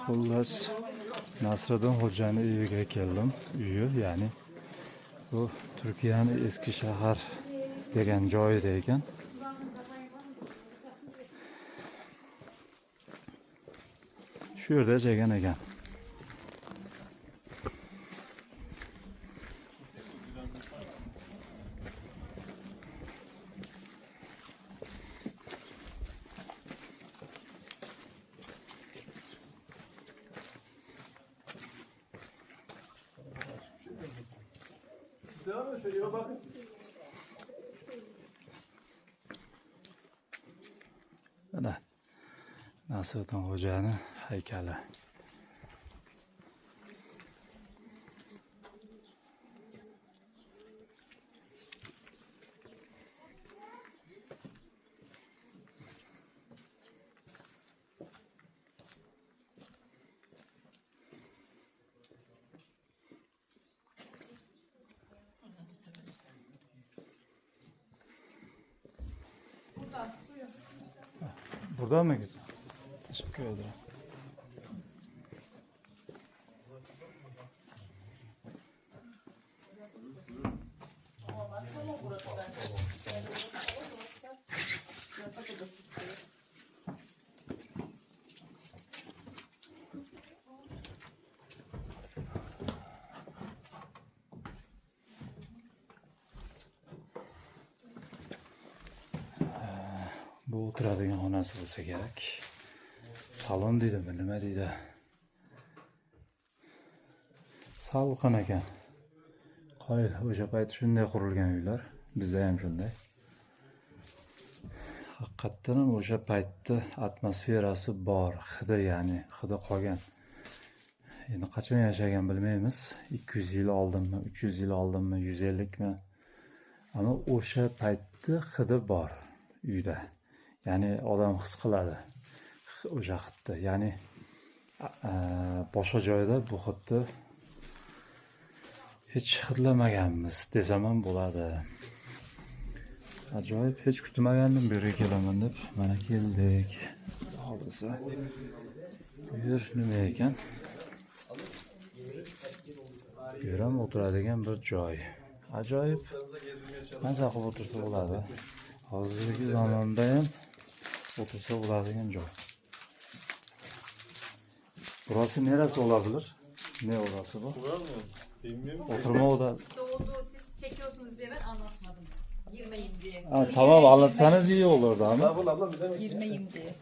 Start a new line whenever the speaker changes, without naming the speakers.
Xullas, Nasriddin Xo'jani uyiga keldim. Uyi, ya'ni bu Turkiyaning eski shahar degan joyida ekan. Shu yerda yashagan ekan. Mana Nasriddin Xo'jani haykali. Burada mı güzel? Teşekkür ederim. Bu o'tiradigan xonasi bo'lsa kerak. Salon deydimi, nima deydi? Salqin ekan. Qoyil, o'sha payt shunday qurilgan uylar, bizda ham shunday. Haqiqatdan ham o'sha paytda atmosferasi bor, hidi, ya'ni hidi qolgan. Endi qachon yashagan bilmaymiz. 200 yil oldinmi, 300 yil oldinmi, 150 mi? Ammo o'sha paytda hidi bor uyda. Ya'ni odam his qiladi o'sha hidni. Ya'ni boshqa joyda bu hidni hech hidlamaganmiz desam ham bo'ladi. Ajoyib, hech kutmagandim bu yerga kelaman deb. Mana keldik. Xohlasa. Bu yer nima ekan? Bu yer ham o'tiradigan bir joy. Ajoyib. Maza qilib o'tirsa bo'ladi. Hozirgi zamonda ham o'tirsa bo'ladigan joy. Burası neresi olabilir? Ne orası bu?
Bilmiyorum.
Oturma oda.
Doğdu, siz çekiyorsunuz diye ben anlatmadım. Girmeyeyim diye.
Ha, tamam, anlatsanız iyi olurdu ama.
Girmeyeyim diye.